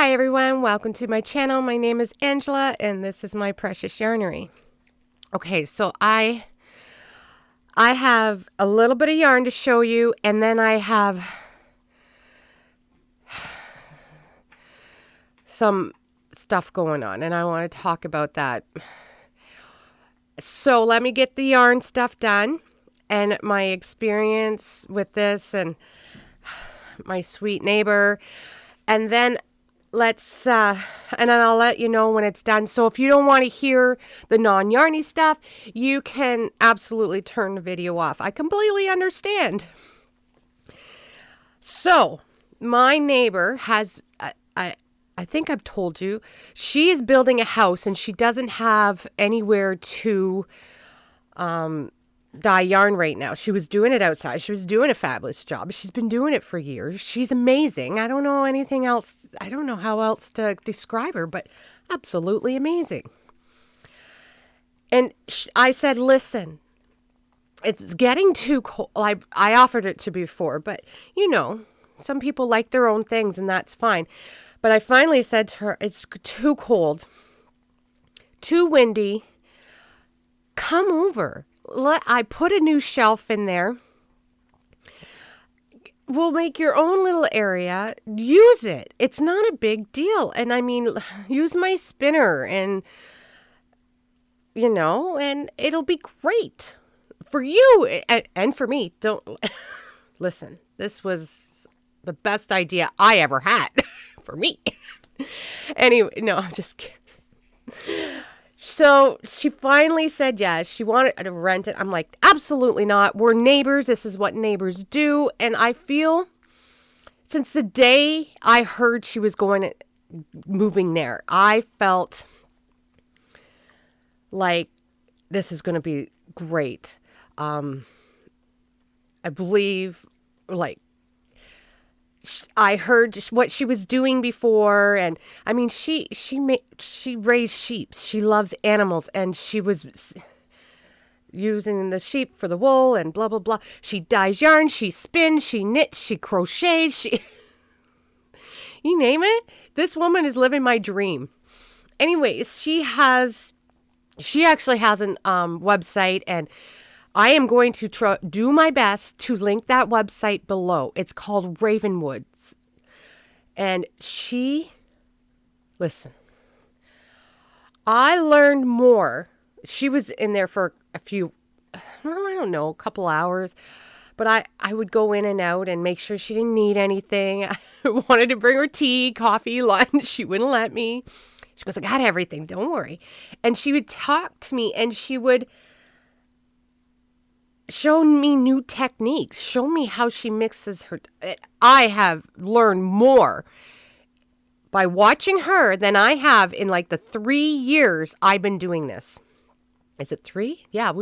Hi everyone, welcome to my channel. My name is Angela and this is My Precious Yarnery. Okay, so I have a little bit of yarn to show you, and then I have some stuff going on and I want to talk about that. So let me get the yarn stuff done and my experience with this and my sweet neighbor, and then and then I'll let you know when it's done. So if you don't want to hear the non-yarny stuff, you can absolutely turn the video off. I completely understand. So my neighbor has, I think I've told you, she is building a house and she doesn't have anywhere to dye yarn right now. She was doing it outside. She was doing a fabulous job. She's been doing it for years. She's amazing. I don't know anything else. I don't know how else to describe her, but absolutely amazing. And I said, listen, it's getting too cold. I offered it to before, but you know, some people like their own things and that's fine. But I finally said to her, it's too cold, too windy. Come over. I put a new shelf in there. We'll make your own little area. Use it. It's not a big deal. And I mean, use my spinner and, you know, and it'll be great for you and for me. Don't listen. This was the best idea I ever had for me. Anyway, no, I'm just kidding. So she finally said yes. She wanted to rent it. I'm like, absolutely not. We're neighbors. This is what neighbors do. And I feel since the day I heard she was moving there, I felt like this is going to be great. I believe, like, I heard what she was doing before, and I mean, she raised sheep. She loves animals, and she was using the sheep for the wool and blah blah blah. She dyes yarn, she spins, she knits, she crochets, you name it. This woman is living my dream. Anyways, she actually has an website, and I am going to do my best to link that website below. It's called Ravenwoods. And listen, I learned more. She was in there for a couple hours. But I would go in and out and make sure she didn't need anything. I wanted to bring her tea, coffee, lunch. She wouldn't let me. She goes, I got everything. Don't worry. And she would talk to me, and she would show me new techniques, show me how she mixes her. I have learned more by watching her than I have in like the 3 years I've been doing this. Is it 3? Yeah,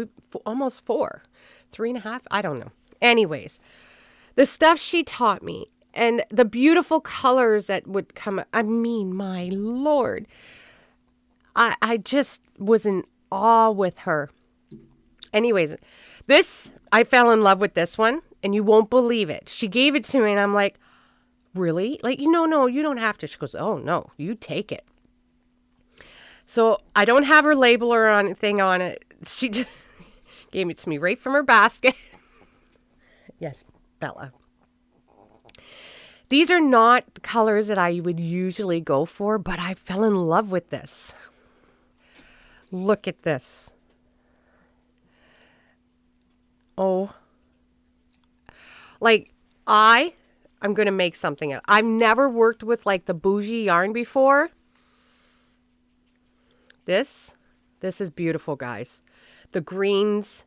almost 4, 3.5. I don't know. Anyways, the stuff she taught me and the beautiful colors that would come. I mean, my Lord, I just was in awe with her. Anyways, I fell in love with this one, and you won't believe it. She gave it to me, and I'm like, really? Like, no, you don't have to. She goes, oh, no, you take it. So I don't have her label or anything on it. She just gave it to me right from her basket. Yes, Bella. These are not colors that I would usually go for, but I fell in love with this. Look at this. Oh, like I'm going to make something. I've never worked with like the bougie yarn before. This is beautiful, guys. The greens,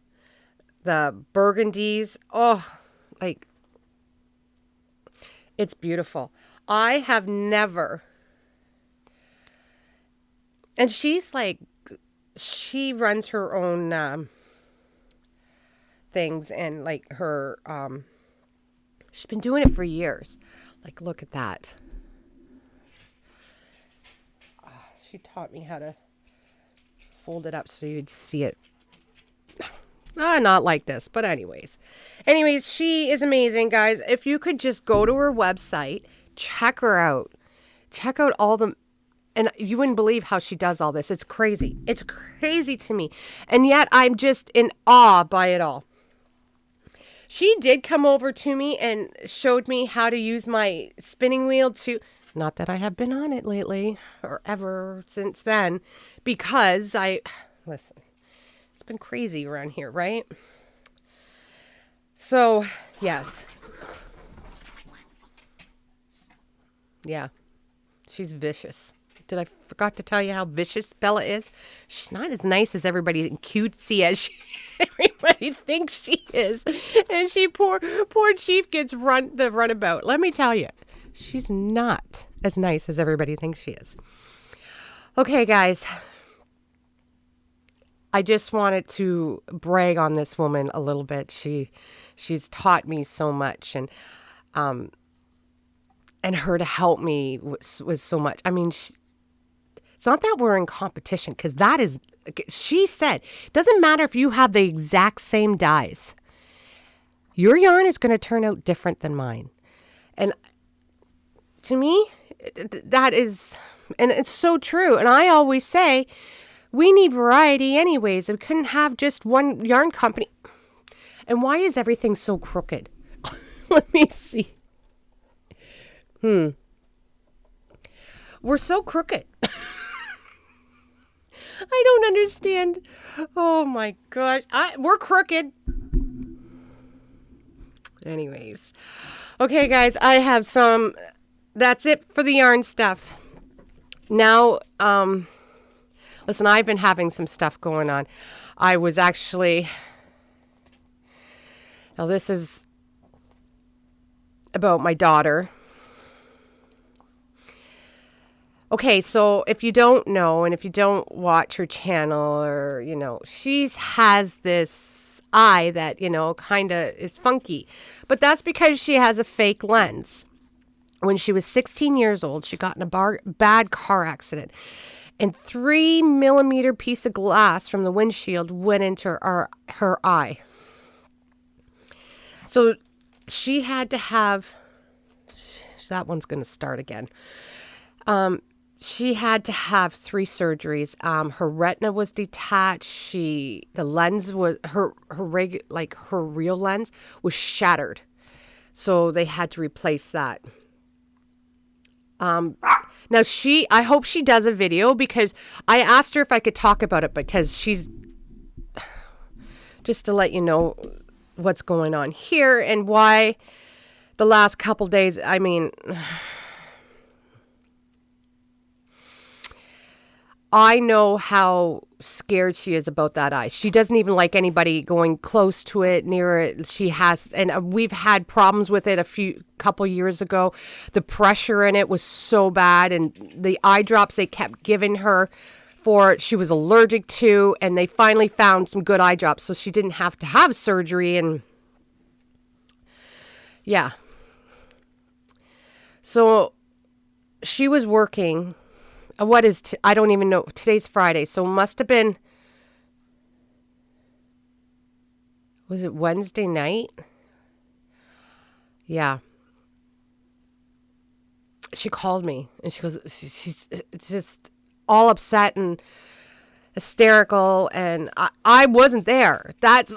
the burgundies. Oh, like it's beautiful. I have never. And she's like, she runs her own, things, and like her she's been doing it for years. Like, look at that. She taught me how to fold it up so you'd see it. Not like this, but anyways, she is amazing, guys. If you could just go to her website, check her out. check out all the, and you wouldn't believe how she does all this. It's crazy. It's crazy to me. And yet I'm just in awe by it all. She did come over to me and showed me how to use my spinning wheel to, not that I have been on it lately or ever since then, because listen, it's been crazy around here, right? So, yes. Yeah, she's vicious. Did I forgot to tell you how vicious Bella is? She's not as nice as everybody and cutesy as everybody thinks she is. And she poor Chief gets the runabout. Let me tell you, she's not as nice as everybody thinks she is. Okay, guys. I just wanted to brag on this woman a little bit. She's taught me so much, and her to help me was so much. I mean, it's not that we're in competition, because that is, she said, it doesn't matter if you have the exact same dyes. Your yarn is going to turn out different than mine. And to me, that is, and it's so true. And I always say, we need variety anyways. We couldn't have just one yarn company. And why is everything so crooked? Let me see. We're so crooked. I don't understand. Oh my gosh. We're crooked. Anyways. Okay, guys, I have some. That's it for the yarn stuff. Now, listen, I've been having some stuff going on. I was actually. Now, this is about my daughter. Okay, so if you don't know, and if you don't watch her channel, or, she has this eye that, kind of is funky. But that's because she has a fake lens. When she was 16 years old, she got in a bad car accident. And 3-millimeter piece of glass from the windshield went into her eye. So she had to have, that one's going to start again. She had to have 3 surgeries. Her retina was detached. The lens was her real lens was shattered, so they had to replace that. Now I hope she does a video, because I asked her if I could talk about it, because she's, just to let you know what's going on here and why the last couple days. I mean, I know how scared she is about that eye. She doesn't even like anybody going close to it, near it. She has, and we've had problems with it couple years ago. The pressure in it was so bad, and the eye drops they kept giving her for it, she was allergic to, and they finally found some good eye drops, so she didn't have to have surgery. And yeah. So she was working. What is, I don't even know. Today's Friday, so it must have been, was it Wednesday night? Yeah. She called me, and she goes, she's just all upset and hysterical, and I wasn't there. That's,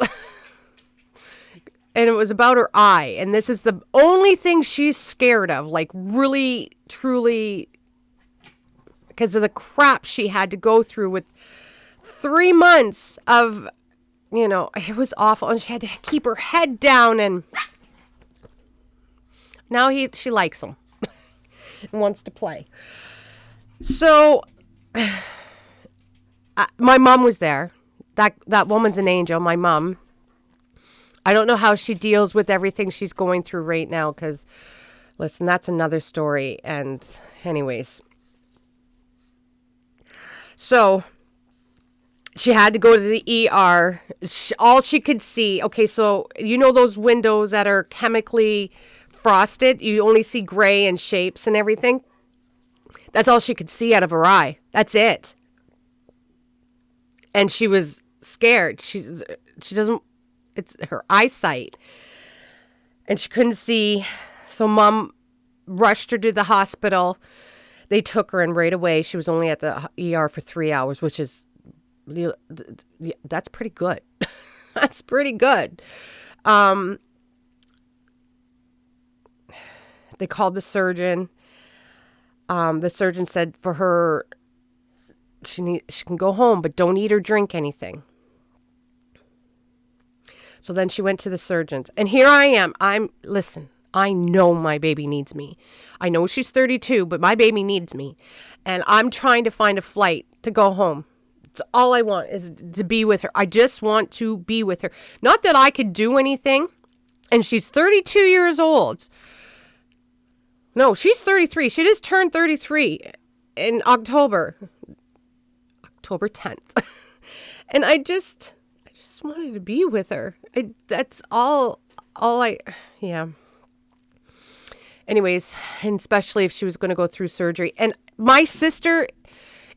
and it was about her eye, and this is the only thing she's scared of, like really, truly, because of the crap she had to go through with 3 months of, it was awful. And she had to keep her head down, and now she likes him and wants to play. So my mom was there. That woman's an angel, my mom. I don't know how she deals with everything she's going through right now, because, listen, that's another story. And anyways. So she had to go to the ER. All she could see. Okay, so those windows that are chemically frosted? You only see gray and shapes and everything. That's all she could see out of her eye. That's it. And she was scared. She doesn't, it's her eyesight. And she couldn't see. So Mom rushed her to the hospital. They took her in right away. She was only at the ER for 3 hours, which is, that's pretty good. That's pretty good. They called the surgeon. The surgeon said for her, she can go home, but don't eat or drink anything. So then she went to the surgeons. And here I am. Listen, I know my baby needs me. I know she's 32, but my baby needs me. And I'm trying to find a flight to go home. All I want is to be with her. I just want to be with her. Not that I could do anything. And she's 32 years old. No, she's 33. She just turned 33 in October 10th. And I just wanted to be with her. That's all yeah. Anyways, and especially if she was going to go through surgery. And my sister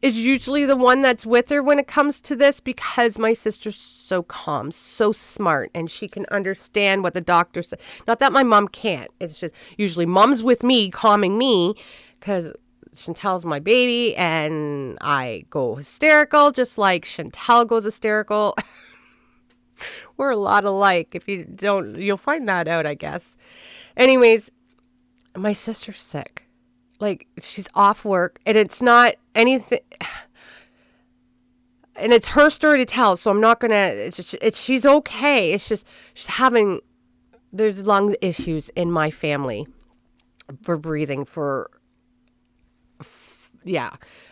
is usually the one that's with her when it comes to this, because my sister's so calm, so smart, and she can understand what the doctor said. Not that my mom can't. It's just usually mom's with me, calming me, because Shantell's my baby, and I go hysterical, just like Shantell goes hysterical. We're a lot alike. If you don't, you'll find that out, I guess. Anyways, my sister's sick. Like, she's off work, and it's not anything, and it's her story to tell, so I'm not gonna, she's okay. It's just, there's lung issues in my family for breathing,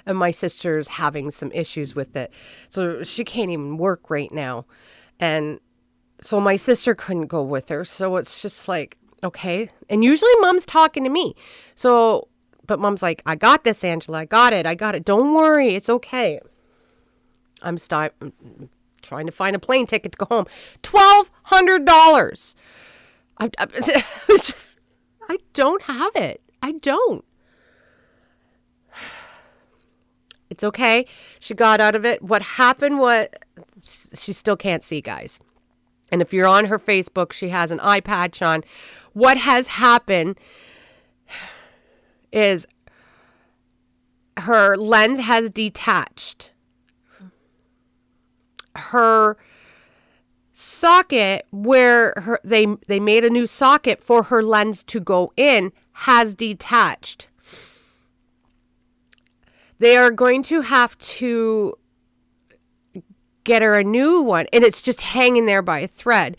and my sister's having some issues with it, so she can't even work right now, and so my sister couldn't go with her, so it's just like, okay, and usually mom's talking to me, so, but mom's like, I got this, Angela, I got it, don't worry, it's okay. I'm trying to find a plane ticket to go home, $1,200. I don't have it. I don't. It's okay. She got out of it. What happened was, she still can't see, guys. And if you're on her Facebook, she has an eye patch on. What has happened is her lens has detached. Her socket where they made a new socket for her lens to go in has detached. They are going to have to get her a new one, and it's just hanging there by a thread.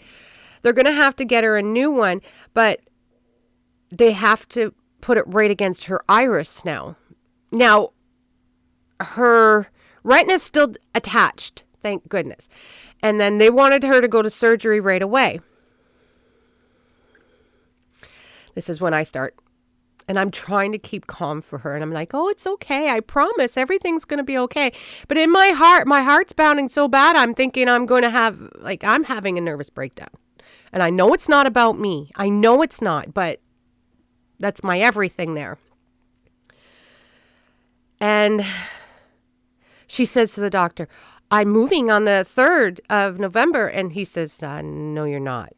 They're going to have to get her a new one, but they have to put it right against her iris now. Now, her retina's still attached, thank goodness. And then they wanted her to go to surgery right away. This is when I start. And I'm trying to keep calm for her. And I'm like, oh, it's okay. I promise everything's going to be okay. But in my heart's pounding so bad. I'm thinking I'm going to I'm having a nervous breakdown. And I know it's not about me. I know it's not, but that's my everything there. And she says to the doctor, I'm moving on the 3rd of November. And he says, no, you're not.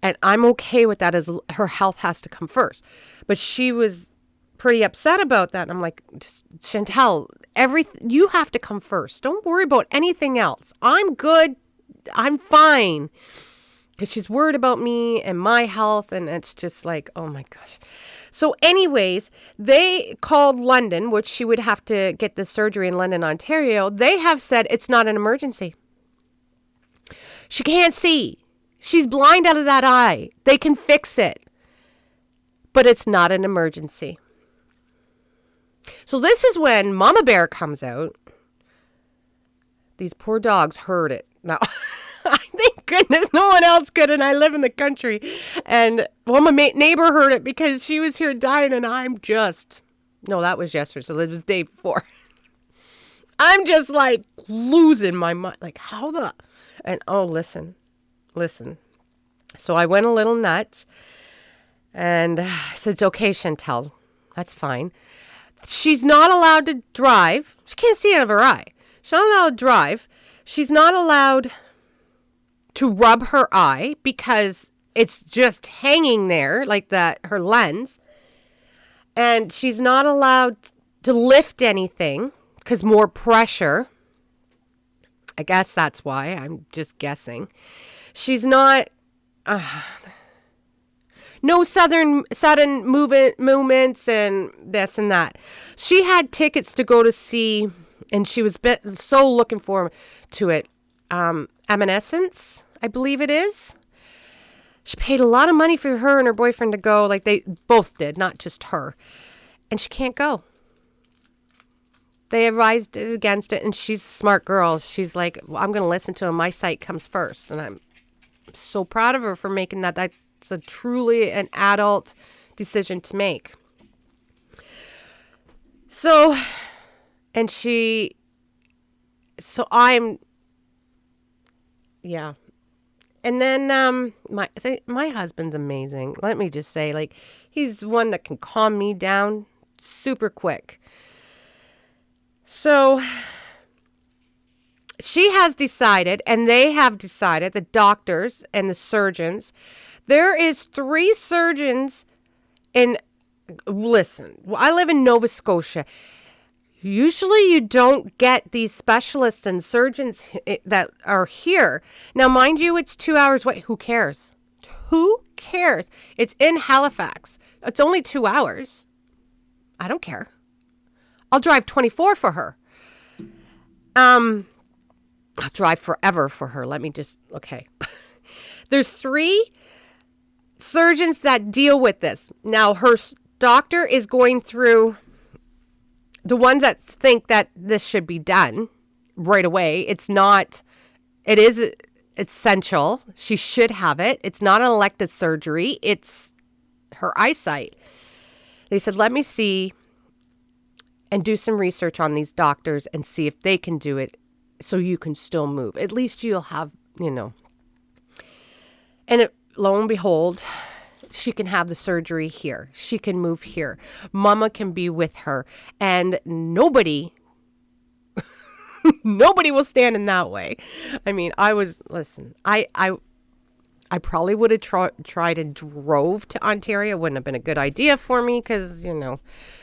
And I'm okay with that, as her health has to come first. But she was pretty upset about that. And I'm like, Shantell, you have to come first. Don't worry about anything else. I'm good. I'm fine. Because she's worried about me and my health. And it's just like, oh my gosh. So anyways, they called London, which she would have to get the surgery in London, Ontario. They have said it's not an emergency. She can't see. She's blind out of that eye. They can fix it. But it's not an emergency. So this is when Mama Bear comes out. These poor dogs heard it. Now, thank goodness no one else could, and I live in the country. And my neighbor heard it because she was here dying, and no, that was yesterday, so it was the day before. I'm just like losing my mind. Like, how the... And oh, listen. So I went a little nuts, and I said, it's okay, Shantell. That's fine. She's not allowed to drive. She can't see out of her eye. She's not allowed to drive. She's not allowed to rub her eye because it's just hanging there like that, her lens. And she's not allowed to lift anything because more pressure. I guess that's why. I'm just guessing. She's not. No sudden movements and this and that. She had tickets to go to see, and she was so looking forward to it. Evanescence, I believe it is. She paid a lot of money for her and her boyfriend to go. Like they both did, not just her. And she can't go. They advised against it, and she's a smart girl. She's like, well, I'm going to listen to him. My sight comes first. And I'm so proud of her for making that. That's a truly an adult decision to make. So I'm, yeah. And then my husband's amazing. Let me just say, like, he's the one that can calm me down super quick. So she has decided, and they have decided, the doctors and the surgeons, there is 3 surgeons listen, I live in Nova Scotia. Usually you don't get these specialists and surgeons that are here. Now, mind you, it's 2 hours away. Who cares? Who cares? It's in Halifax. It's only 2 hours. I don't care. I'll drive 24 for her. I'll drive forever for her. Okay. There's 3 surgeons that deal with this. Now, her doctor is going through the ones that think that this should be done right away. It is essential. She should have it. It's not an elective surgery. It's her eyesight. They said, let me see and do some research on these doctors and see if they can do it so you can still move. At least you'll have, And lo and behold, she can have the surgery here. She can move here. Mama can be with her. And nobody will stand in that way. I mean, I probably would have tried and drove to Ontario. It wouldn't have been a good idea for me because,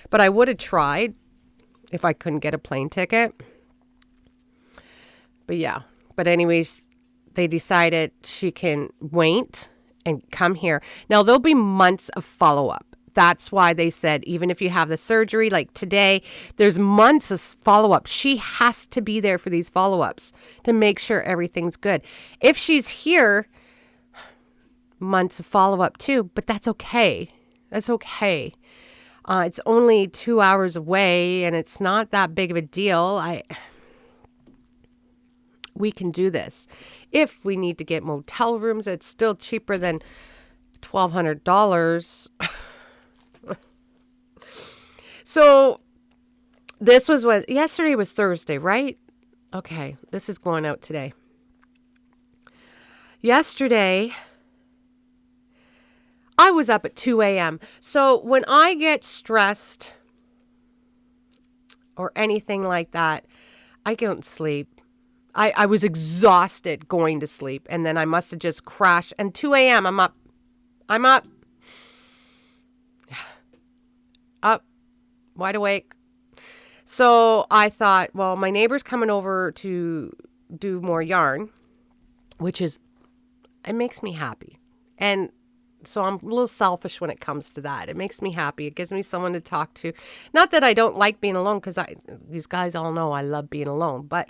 but I would have tried if I couldn't get a plane ticket. But yeah. But anyways, they decided she can wait and come here. Now, there'll be months of follow-up. That's why they said, even if you have the surgery, like today, there's months of follow-up. She has to be there for these follow-ups to make sure everything's good. If she's here, months of follow-up too, but that's okay. That's okay. It's only 2 hours away, and it's not that big of a deal. We can do this. If we need to get motel rooms, it's still cheaper than $1,200. So yesterday was Thursday, right? Okay, this is going out today. Yesterday, I was up at 2 a.m. So when I get stressed or anything like that, I don't sleep. I was exhausted going to sleep, and then I must have just crashed. And 2 a.m., I'm up. Up, wide awake. So I thought, well, my neighbor's coming over to do more yarn, it makes me happy. And so I'm a little selfish when it comes to that. It makes me happy. It gives me someone to talk to. Not that I don't like being alone, because these guys all know I love being alone, but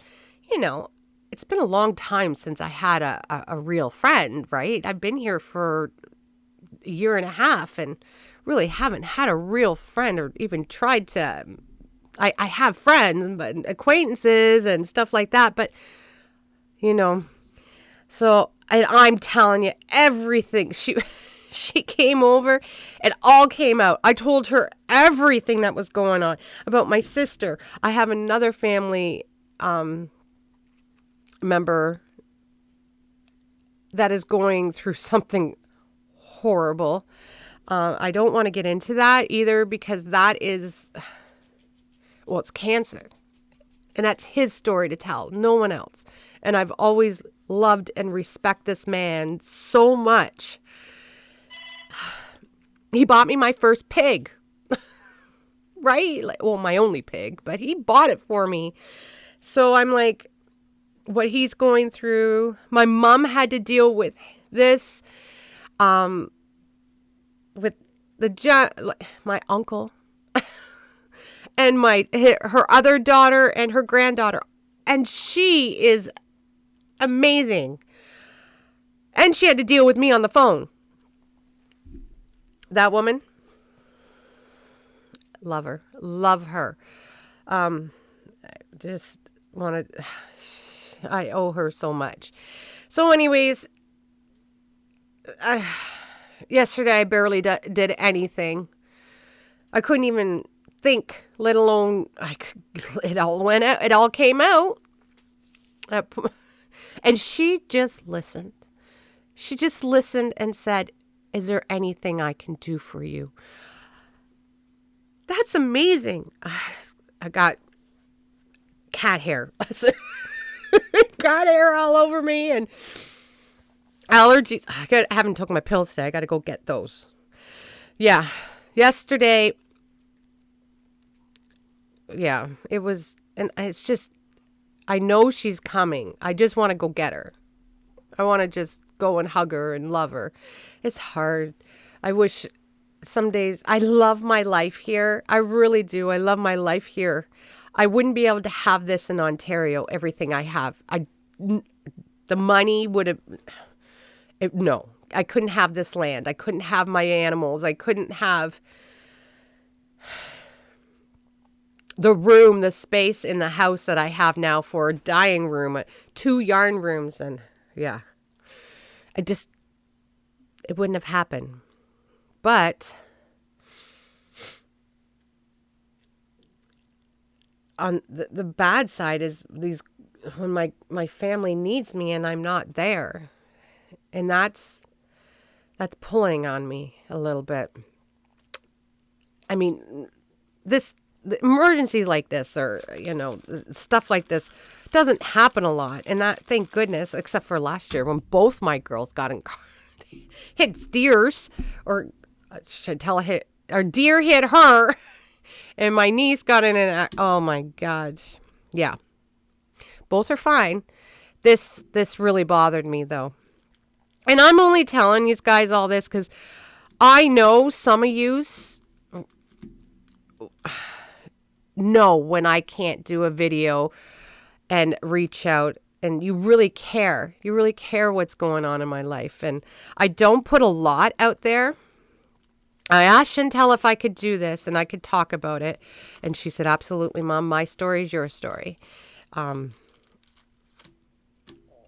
it's been a long time since I had a real friend, right? I've been here for a year and a half and really haven't had a real friend or even tried to. I have friends, but acquaintances and stuff like that. But, so I'm telling you everything. She came over. It all came out. I told her everything that was going on about my sister. I have another family member that is going through something horrible. I don't want to get into that either because that is, it's cancer. And that's his story to tell, no one else. And I've always loved and respect this man so much. He bought me my first pig. right? Like, well, my only pig, but he bought it for me. So I'm like, what he's going through. My mom had to deal with this, with my uncle and her other daughter and her granddaughter. And she is amazing. And she had to deal with me on the phone. That woman, love her. Love her. Just want to, I owe her so much. So anyways, yesterday I barely did anything. I couldn't even think, let alone, it all went out. It all came out. And she just listened. She just listened and said, is there anything I can do for you? That's amazing. I got cat hair. Cat hair all over me and allergies. I haven't taken my pills today. I got to go get those. Yeah. Yesterday. Yeah. It was, and it's just, I know she's coming. I just want to go get her. I want to just go and hug her and love her. It's hard. I wish some days, I love my life here. I really do. I love my life here. I wouldn't be able to have this in Ontario, everything I have. The money would have, no, I couldn't have this land. I couldn't have my animals. I couldn't have the room, the space in the house that I have now for a dying room, 2 yarn rooms. And yeah, it wouldn't have happened. But on the bad side is when my family needs me and I'm not there. And that's pulling on me a little bit. I mean, the emergencies like this, or, stuff like this doesn't happen a lot. And that, thank goodness, except for last year when both my girls got in car, hit steers, or Shantell deer hit her, and my niece got in an, oh my gosh. Yeah. Both are fine. This really bothered me though. And I'm only telling you guys all this because I know some of yous know when I can't do a video and reach out, and you really care. You really care what's going on in my life. And I don't put a lot out there. I asked Shantell if I could do this and I could talk about it. And she said, absolutely, Mom. My story is your story.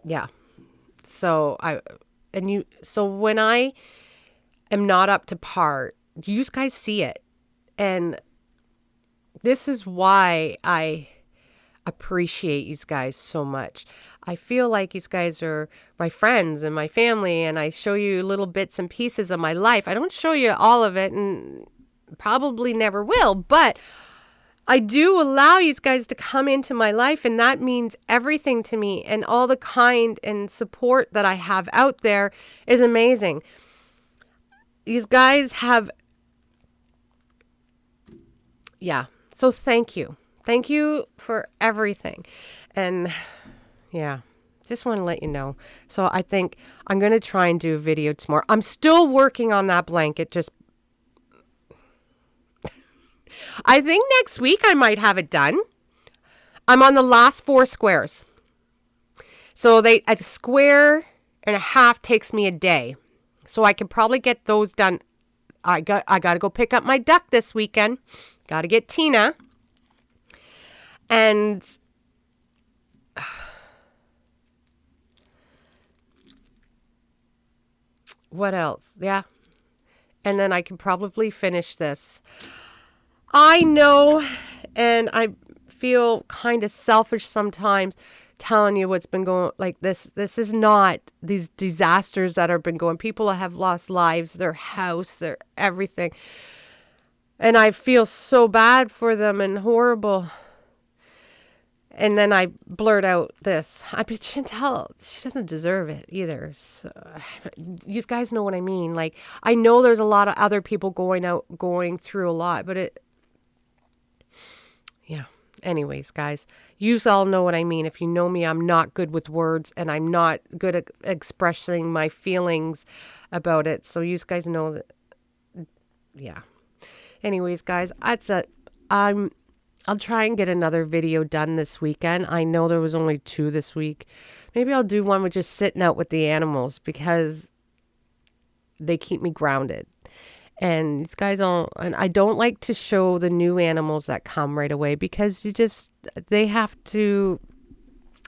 Yeah. So when I am not up to par, you guys see it. And this is why I appreciate you guys so much. I feel like you guys are my friends and my family, and I show you little bits and pieces of my life. I don't show you all of it, and probably never will, but I do allow you guys to come into my life, and that means everything to me, and all the kind and support that I have out there is amazing. You guys have, yeah. So thank you. Thank you for everything. And yeah, just want to let you know. So I think I'm going to try and do a video tomorrow. I'm still working on that blanket. I think next week I might have it done. I'm on the last 4 squares. So a square and a half takes me a day. So I can probably get those done. I got to go pick up my duck this weekend. Got to get Tina. And what else? Yeah. And then I can probably finish this. I know, and I feel kind of selfish sometimes telling you what's been going like this. This is not these disasters that have been going. People have lost lives, their house, their everything. And I feel so bad for them and horrible. And then I blurt out this. I mean, Shantell, she doesn't deserve it either. So, you guys know what I mean. Like, I know there's a lot of other people going through a lot, but Yeah. Anyways, guys, you all know what I mean. If you know me, I'm not good with words and I'm not good at expressing my feelings about it. So you guys know that. Yeah. Anyways, guys, that's it. I'll try and get another video done this weekend. I know there was only 2 this week. Maybe I'll do one with just sitting out with the animals because they keep me grounded. And these guys and I don't like to show the new animals that come right away because they have to,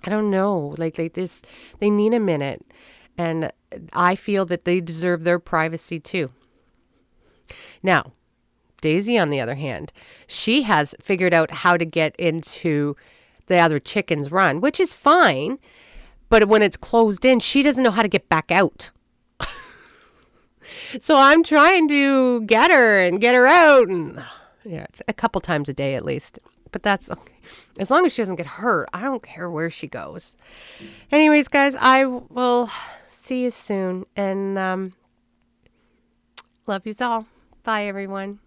I don't know, like they need a minute. And I feel that they deserve their privacy too. Now, Daisy, on the other hand, she has figured out how to get into the other chicken's run, which is fine. But when it's closed in, she doesn't know how to get back out. So I'm trying to get her out. And yeah, it's a couple times a day at least. But that's okay. As long as she doesn't get hurt, I don't care where she goes. Anyways, guys, I will see you soon. And love you all. Bye, everyone.